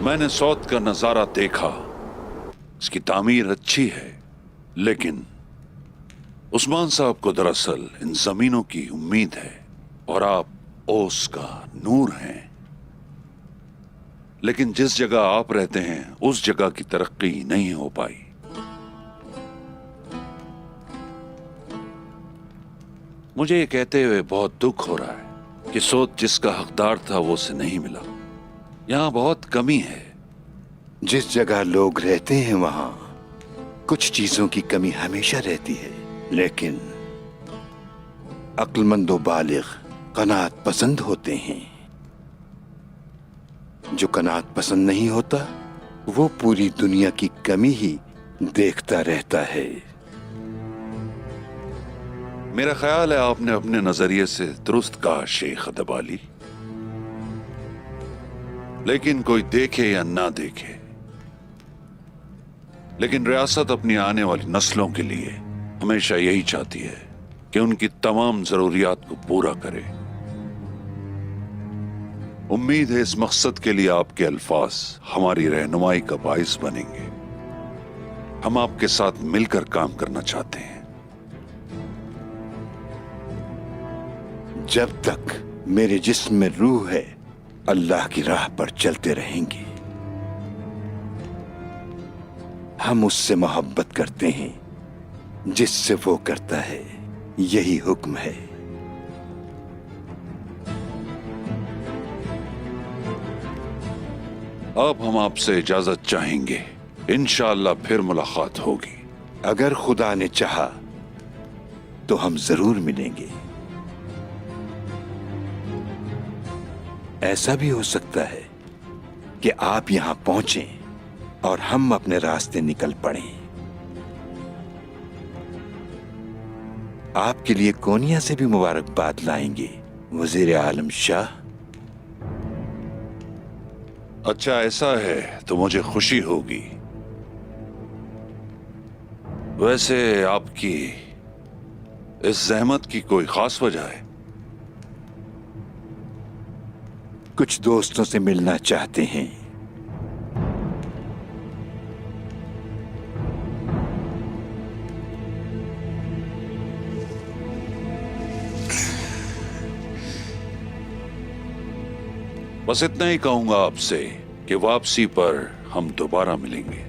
मैंने सौत का नजारा देखा। इसकी तामीर अच्छी है, लेकिन उस्मान साहब को दरअसल इन जमीनों की उम्मीद है और आप ओस का नूर हैं। लेकिन जिस जगह आप रहते हैं उस जगह की तरक्की नहीं हो पाई। मुझे ये कहते हुए बहुत दुख हो रहा है कि सोत जिसका हकदार था वो उसे नहीं मिला। यहां बहुत कमी है। जिस जगह लोग रहते हैं वहां कुछ चीजों की कमी हमेशा रहती है, लेकिन अक्लमंद व बालिग कनात पसंद होते हैं। जो कनात पसंद नहीं होता वो पूरी दुनिया की कमी ही देखता रहता है। मेरा ख्याल है आपने अपने नजरिए से दुरुस्त कहा शेख अदबाली, लेकिन कोई देखे या ना देखे, लेकिन रियासत अपनी आने वाली नस्लों के लिए हमेशा यही चाहती है कि उनकी तमाम जरूरियात को पूरा करे। उम्मीद है इस मकसद के लिए आपके अल्फाज हमारी रहनुमाई का बाइस बनेंगे। हम आपके साथ मिलकर काम करना चाहते हैं। जब तक मेरे जिस्म में रूह है, अल्लाह की राह पर चलते रहेंगे। हम उससे मोहब्बत करते हैं जिससे वो करता है, यही हुक्म है। अब हम आपसे इजाजत चाहेंगे। इंशाअल्लाह फिर मुलाकात होगी। अगर खुदा ने चाहा तो हम जरूर मिलेंगे। ऐसा भी हो सकता है कि आप यहां पहुंचें और हम अपने रास्ते निकल पड़े। आपके लिए कोनिया से भी मुबारकबाद लाएंगे वजीर आलम शाह। अच्छा ऐसा है तो मुझे खुशी होगी। वैसे आपकी इस जहमत की कोई खास वजह है? कुछ दोस्तों से मिलना चाहते हैं। बस इतना ही कहूंगा आपसे कि वापसी पर हम दोबारा मिलेंगे।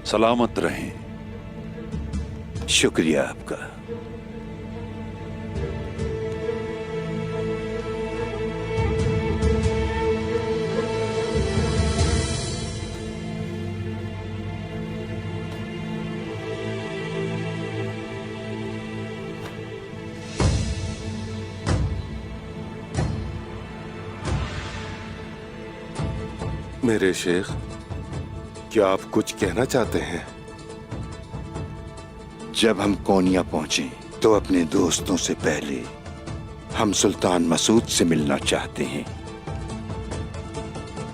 सलामत रहें। शुक्रिया आपका। मेरे शेख, क्या आप कुछ कहना चाहते हैं? जब हम कोनिया पहुंचे तो अपने दोस्तों से पहले हम सुल्तान मसूद से मिलना चाहते हैं।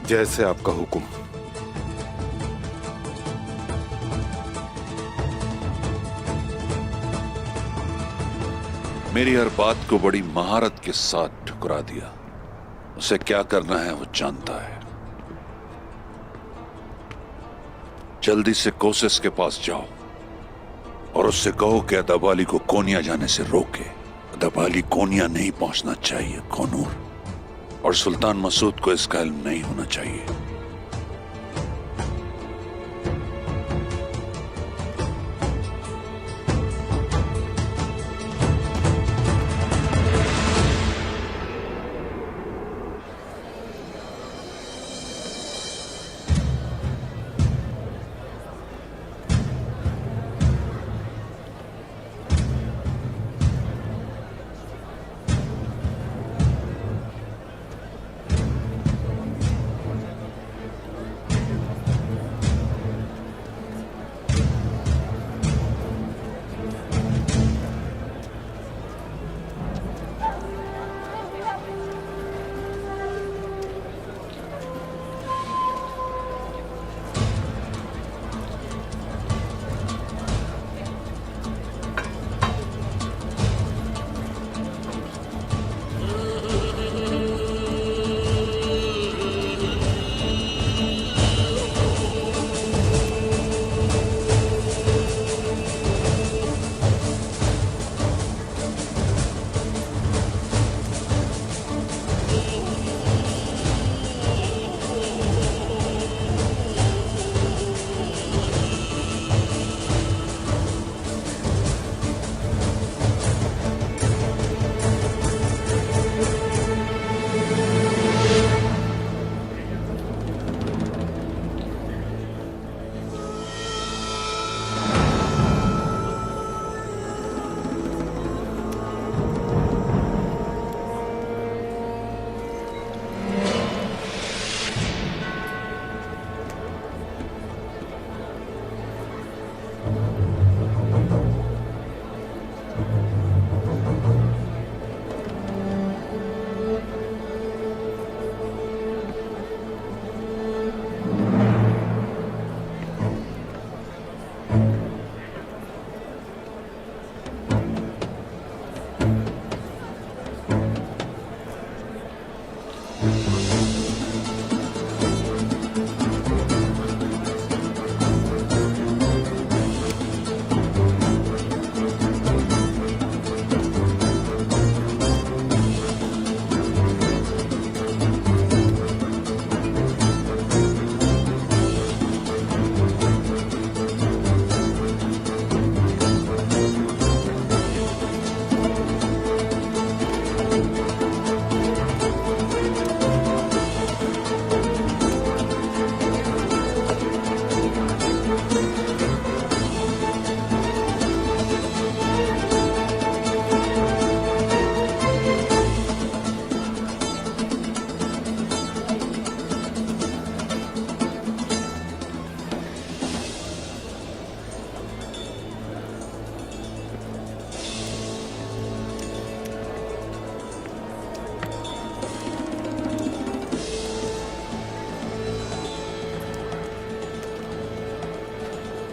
जैसे आपका हुक्म। मेरी हर बात को बड़ी महारत के साथ ठुकरा दिया। उसे क्या करना है वो जानता है। जल्दी से कोसिस के पास जाओ और उससे कहो कि अदबाली को कोनिया जाने से रोके। अदबाली कोनिया नहीं पहुंचना चाहिए कोनूर, और सुल्तान मसूद को इसका इल्म नहीं होना चाहिए।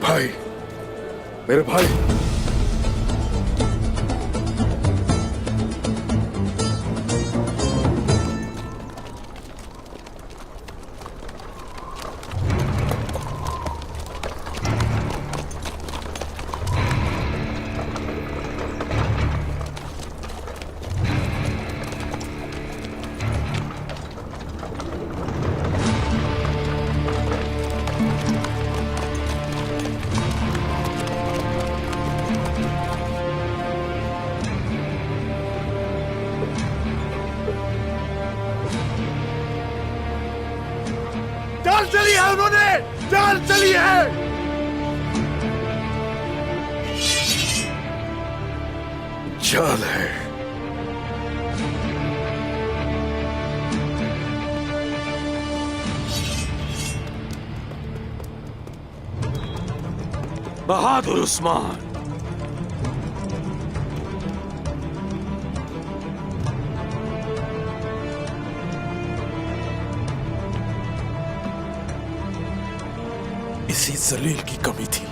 भाई, मेरे भाई, चाल चली है उन्होंने, चाल चली है। चाल है। बहादुर उस्मान, इसी जलील की कमी थी।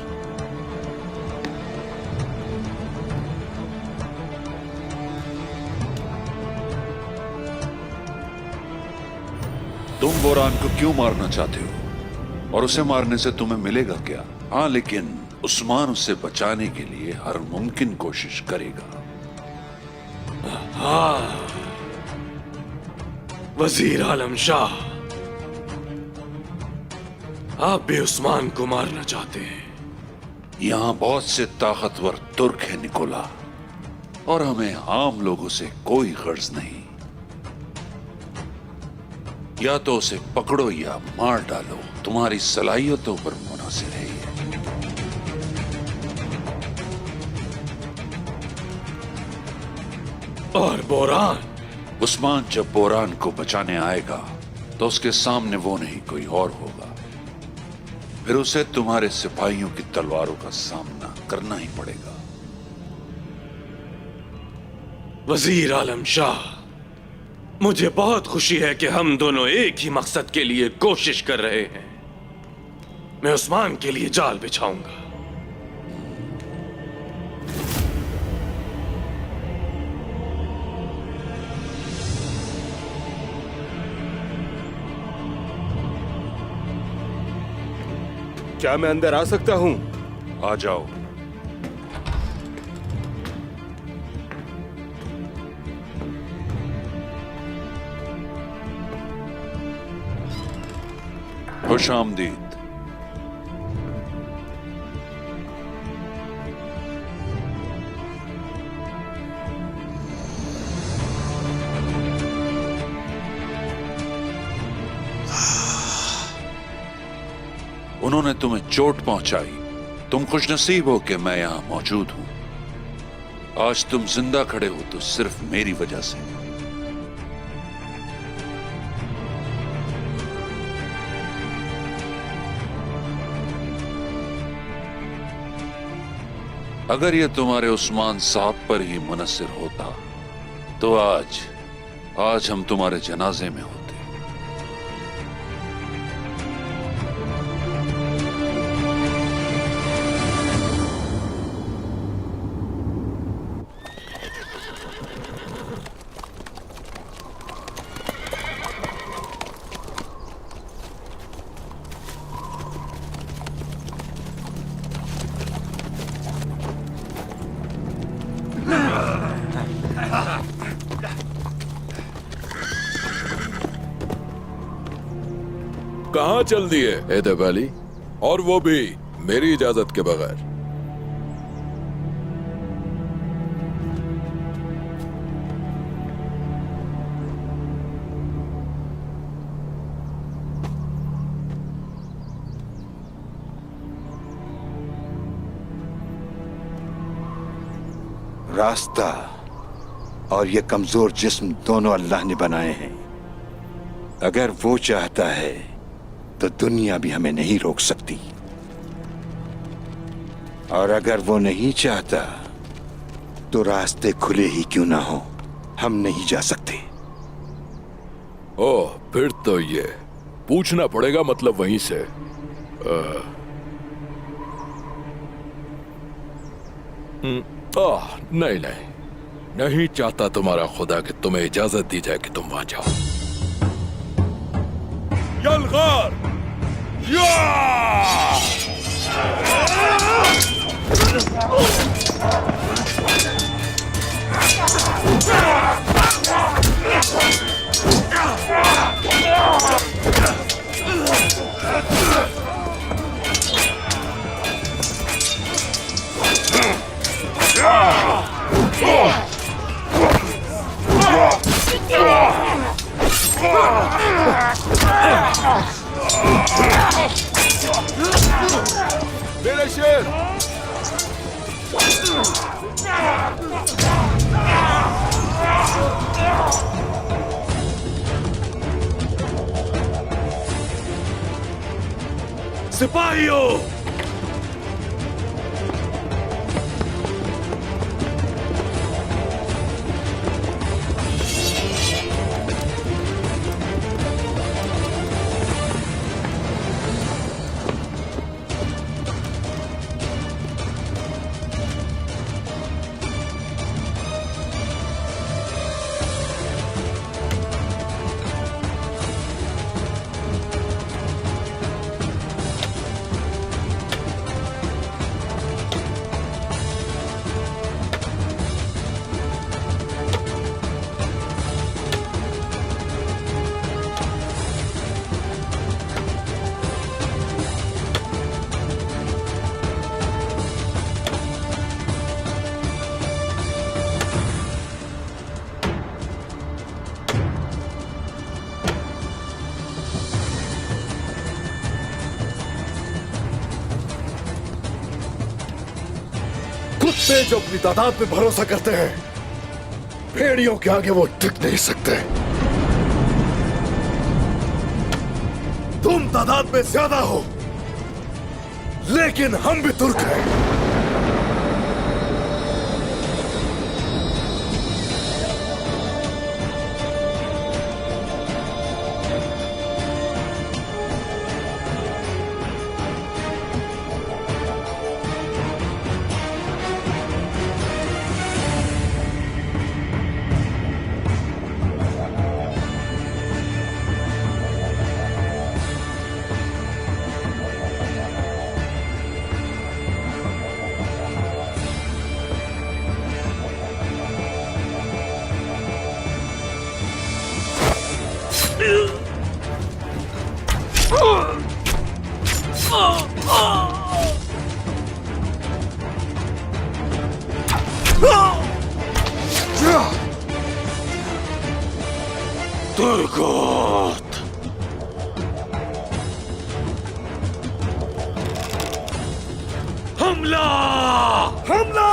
तुम बोरान को क्यों मारना चाहते हो? और उसे मारने से तुम्हें मिलेगा क्या? हाँ, लेकिन उस्मान उसे बचाने के लिए हर मुमकिन कोशिश करेगा। हाँ, वजीर आलम शाह, आप भी उस्मान को मारना चाहते हैं? यहां बहुत से ताकतवर तुर्क हैं निकोला, और हमें आम लोगों से कोई गर्ज नहीं। या तो उसे पकड़ो या मार डालो, तुम्हारी सलाहियतों पर मुनहसर है ये। और बोरान? उस्मान जब बोरान को बचाने आएगा तो उसके सामने वो नहीं कोई और होगा। फिर उसे तुम्हारे सिपाहियों की तलवारों का सामना करना ही पड़ेगा। वजीर आलम शाह, मुझे बहुत खुशी है कि हम दोनों एक ही मकसद के लिए कोशिश कर रहे हैं। मैं उस्मान के लिए जाल बिछाऊंगा। क्या मैं अंदर आ सकता हूं? आ जाओ। खुश आमदीद। उन्होंने तुम्हें चोट पहुंचाई, तुम खुशनसीब हो कि मैं यहां मौजूद हूं। आज तुम जिंदा खड़े हो तो सिर्फ मेरी वजह से। अगर ये तुम्हारे उस्मान साहब पर ही मुनस्सिर होता तो आज हम तुम्हारे जनाजे में होते। कहाँ चल दिए हैदर अली, और वो भी मेरी इजाजत के बगैर? रास्ता और ये कमजोर जिस्म दोनों अल्लाह ने बनाए हैं। अगर वो चाहता है तो दुनिया भी हमें नहीं रोक सकती, और अगर वो नहीं चाहता तो रास्ते खुले ही क्यों ना हो, हम नहीं जा सकते। ओह, फिर तो ये पूछना पड़ेगा, मतलब वहीं से। नहीं नहीं, नहीं चाहता तुम्हारा खुदा कि तुम्हें इजाजत दी जाए कि तुम वहां जाओ। यलगार! या! मेरे शेर! सिपाहियों, कुत्ते जो अपनी तादाद पे भरोसा करते हैं, भेड़ियों के आगे वो टिक नहीं सकते। तुम तादाद में ज्यादा हो, लेकिन हम भी तुर्क हैं। तुर्कोत! हमला! हमला!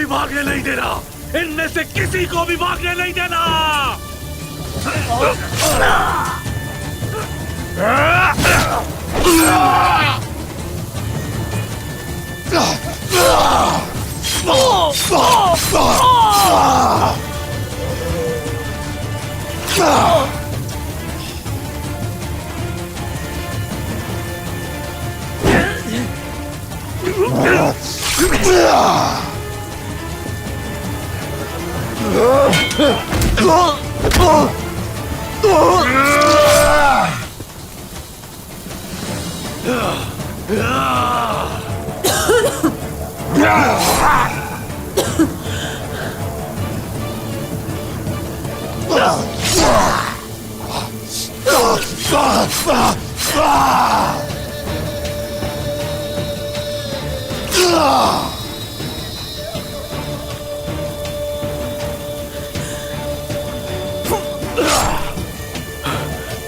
भागने नहीं देना। इनमें से किसी को भी भागने नहीं देना।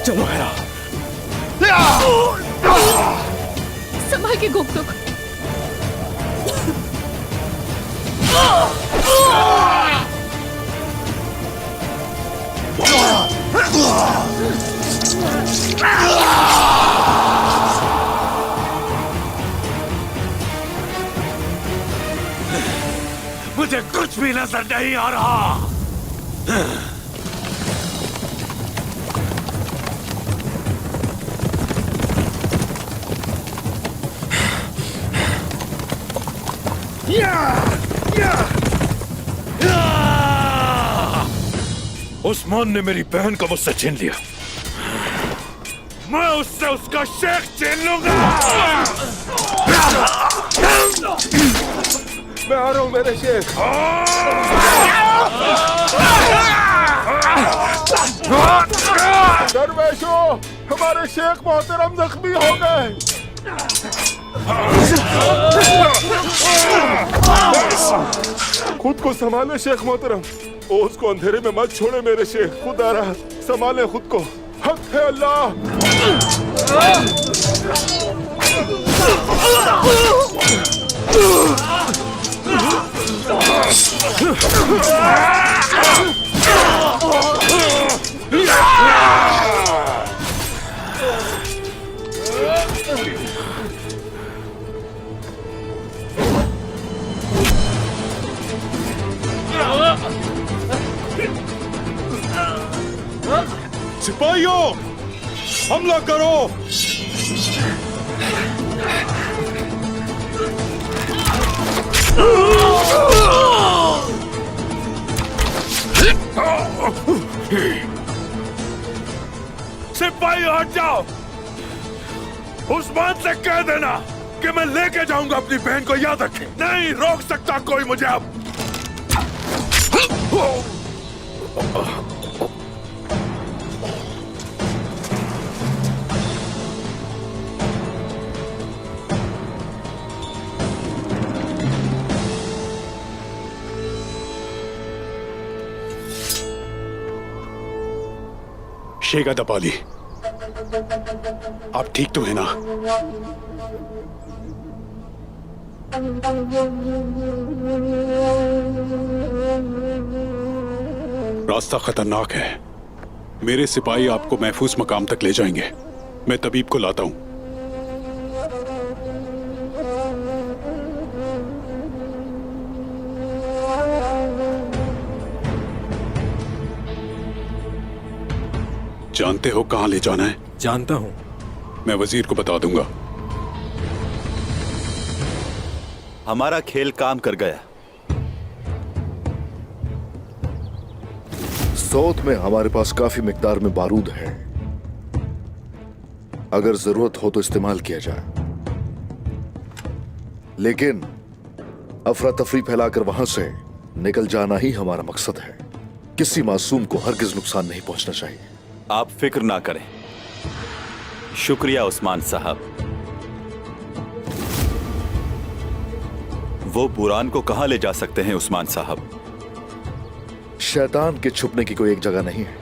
चलो हेरा। संभाल के गोकतुक। मुझे कुछ भी नजर नहीं आ रहा। उस्मान ने मेरी बहन को मुझसे छीन लिया। मैं उससे उसका शेख छीन लूंगा। मैं आ रहा हूं मेरे शेख। दरवेशों, हमारे शेख मोहतरम जख्मी हो गए। खुद को संभाले शेख मोहतरम। उसको अंधेरे में मत छोड़े मेरे शेख। खुदा रहा, संभाले खुद को। हक है अल्लाह। सिपाहियों, हमला करो। सिपाही हट जाओ। उस्मान से कह देना कि मैं लेके जाऊंगा अपनी बहन को। याद रखें, नहीं रोक सकता कोई मुझे अब। शेख अदबाली, आप ठीक तो है ना? रास्ता खतरनाक है। मेरे सिपाही आपको महफूज मकाम तक ले जाएंगे। मैं तबीब को लाता हूं। जानते हो कहां ले जाना है? जानता हूं। मैं वजीर को बता दूंगा। हमारा खेल काम कर गया। सौत में हमारे पास काफी मिकदार में बारूद है। अगर जरूरत हो तो इस्तेमाल किया जाए, लेकिन अफरा तफरी फैलाकर वहां से निकल जाना ही हमारा मकसद है। किसी मासूम को हरगिज नुकसान नहीं पहुंचना चाहिए। आप फिक्र ना करें। शुक्रिया उस्मान साहब। वो बुरान को कहां ले जा सकते हैं उस्मान साहब? शैतान के छुपने की कोई एक जगह नहीं है।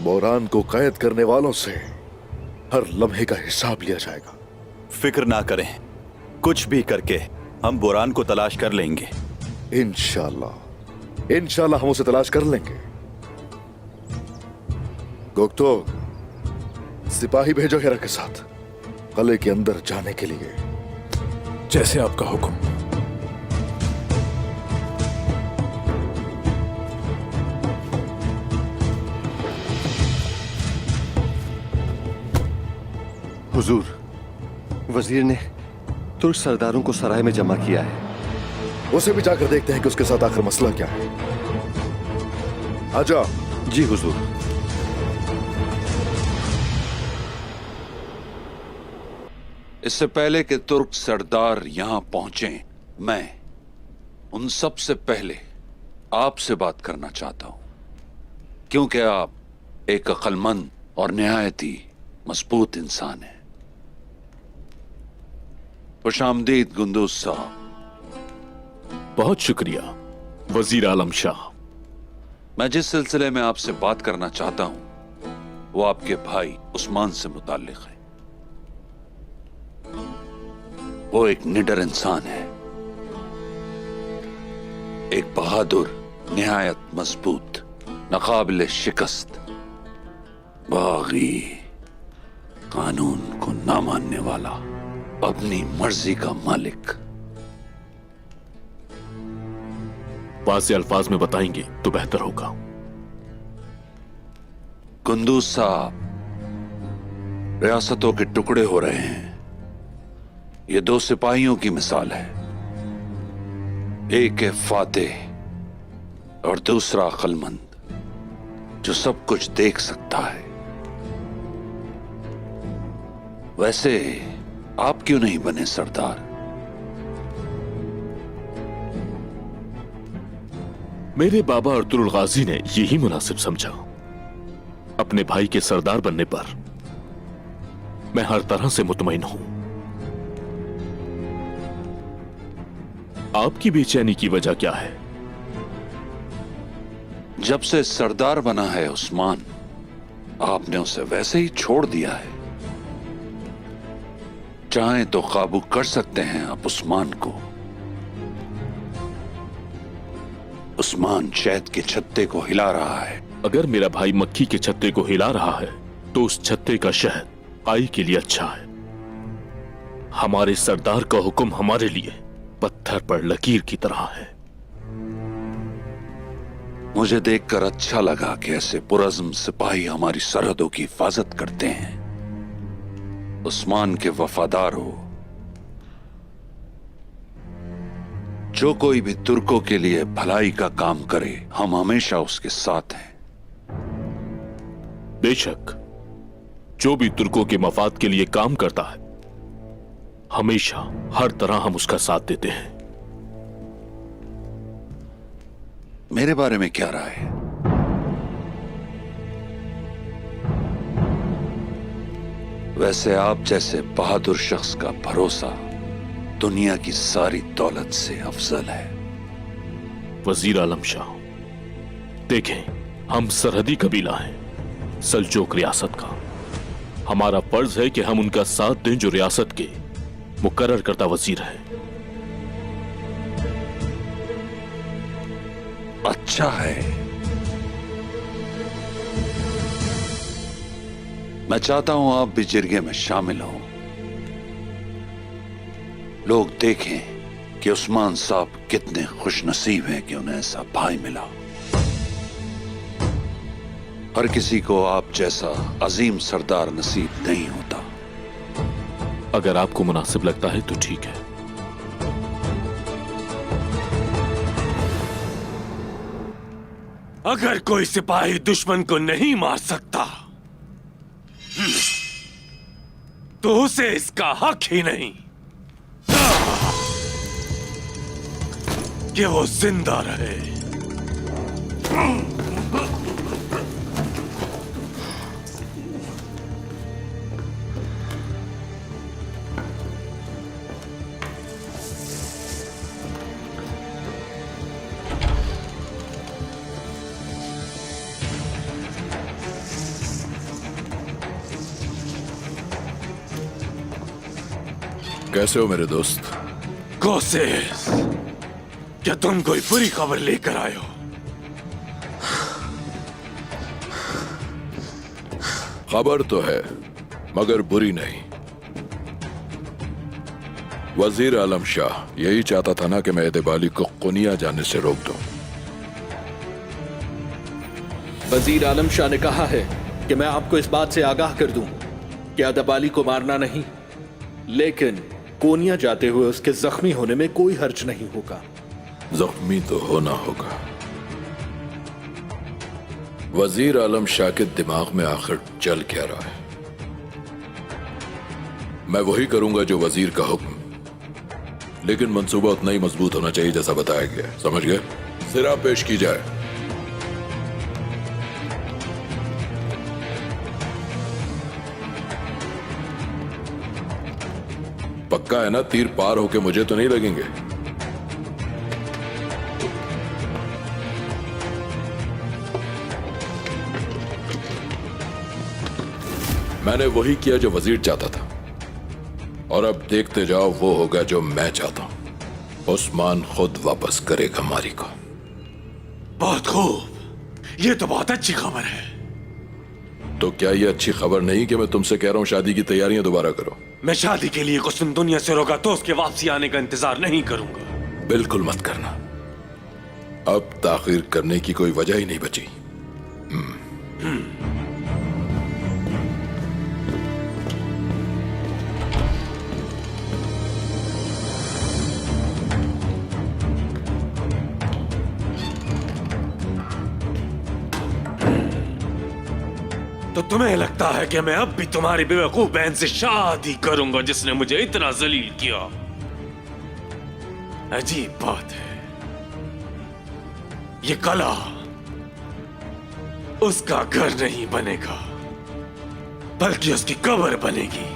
बुरान को कैद करने वालों से हर लम्हे का हिसाब लिया जाएगा। फिक्र ना करें, कुछ भी करके हम बुरान को तलाश कर लेंगे। इंशाल्लाह इंशाल्लाह हम उसे तलाश कर लेंगे। गोक्तो, सिपाही भेजो हेरा के साथ कले के अंदर जाने के लिए। जैसे आपका हुक्म। हुजूर, वजीर ने तुर्क सरदारों को सराय में जमा किया है। उसे भी जाकर देखते हैं कि उसके साथ आखिर मसला क्या है। आजा। जी हुजूर। इससे पहले कि तुर्क सरदार यहां पहुंचे, मैं उन सब से पहले आपसे बात करना चाहता हूं, क्योंकि आप एक अक्लमंद और निहायत ही मजबूत इंसान हैं। खुशामदीद गुंदूज साहब। बहुत शुक्रिया वजीर आलम शाह। मैं जिस सिलसिले में आपसे बात करना चाहता हूं वो आपके भाई उस्मान से मुताल्लिक है। वो एक निडर इंसान है, एक बहादुर, निहायत मजबूत, नाकाबिल शिकस्त, बागी, कानून को ना मानने वाला, अपनी मर्जी का मालिक। वाज़े अल्फाज में बताएंगे तो बेहतर होगा। कुंदूज साहब, रियासतों के टुकड़े हो रहे हैं। ये दो सिपाहियों की मिसाल है, एक है फातेह और दूसरा अक्लमंद जो सब कुछ देख सकता है। वैसे आप क्यों नहीं बने सरदार? मेरे बाबा अर्तुगरुल गाजी ने यही मुनासिब समझा। अपने भाई के सरदार बनने पर मैं हर तरह से मुतमईन हूं। आपकी बेचैनी की वजह क्या है? जब से सरदार बना है उस्मान, आपने उसे वैसे ही छोड़ दिया है। चाहें तो काबू कर सकते हैं आप उस्मान को। उस्मान शहद के छत्ते को हिला रहा है। अगर मेरा भाई मक्खी के छत्ते को हिला रहा है तो उस छत्ते का शहद आई के लिए अच्छा है। हमारे सरदार का हुक्म हमारे लिए पत्थर पर लकीर की तरह है। मुझे देखकर अच्छा लगा कि ऐसे पुरज़्म सिपाही हमारी सरहदों की हिफाजत करते हैं। उस्मान के वफादार हो। जो कोई भी तुर्कों के लिए भलाई का काम करे, हम हमेशा उसके साथ हैं। बेशक, जो भी तुर्कों के मफाद के लिए काम करता है, हमेशा हर तरह हम उसका साथ देते हैं। मेरे बारे में क्या राय है? वैसे आप जैसे बहादुर शख्स का भरोसा दुनिया की सारी दौलत से अफजल है। वजीर आलम शाह, देखें, हम सरहदी कबीला हैं, सल्जोक रियासत का। हमारा फर्ज है कि हम उनका साथ दें जो रियासत के मुकर्रर करता वजीर है। अच्छा है। मैं चाहता हूं आप भी जिरगे में शामिल हों। लोग देखें कि उस्मान साहब कितने खुशनसीब हैं कि उन्हें ऐसा भाई मिला। हर किसी को आप जैसा अजीम सरदार नसीब नहीं होता। अगर आपको मुनासिब लगता है तो ठीक है। अगर कोई सिपाही दुश्मन को नहीं मार सकता तो उसे इसका हक ही नहीं कि वो जिंदा रहे। कैसे हो मेरे दोस्त? कोसेस, क्या तुम कोई बुरी खबर लेकर आए हो? खबर तो है मगर बुरी नहीं। वजीर आलम शाह यही चाहता था ना कि मैं एदबाली को कुनिया जाने से रोक दूं। वजीर आलम शाह ने कहा है कि मैं आपको इस बात से आगाह कर दूं कि अदबाली को मारना नहीं, लेकिन कोनिया जाते हुए उसके जख्मी होने में कोई हर्ज नहीं होगा। जख्मी तो होना होगा। वजीर आलम शाह के दिमाग में आखिर चल क्या रहा है? मैं वही करूंगा जो वजीर का हुक्म, लेकिन मंसूबा उतना ही मजबूत होना चाहिए जैसा बताया गया। समझ गए? सिरा पेश की जाए। पक्का है ना? तीर पार होके मुझे तो नहीं लगेंगे। मैंने वही किया जो वजीर चाहता था, और अब देखते जाओ वो होगा जो मैं चाहता हूं। उस्मान खुद वापस करेगा मारी को। बहुत खूब, ये तो बहुत अच्छी खबर है। तो क्या ये अच्छी खबर नहीं कि मैं तुमसे कह रहा हूं शादी की तैयारियां दोबारा करो? मैं शादी के लिए कुसुम दुनिया से रोका तो उसके वापसी आने का इंतजार नहीं करूंगा। बिल्कुल मत करना। अब ताखिर करने की कोई वजह ही नहीं बची। तो तुम्हें लगता है कि मैं अब भी तुम्हारी बेवकूफ बहन से शादी करूंगा जिसने मुझे इतना जलील किया? अजीब बात है। ये कला उसका घर नहीं बनेगा, बल्कि उसकी कब्र बनेगी।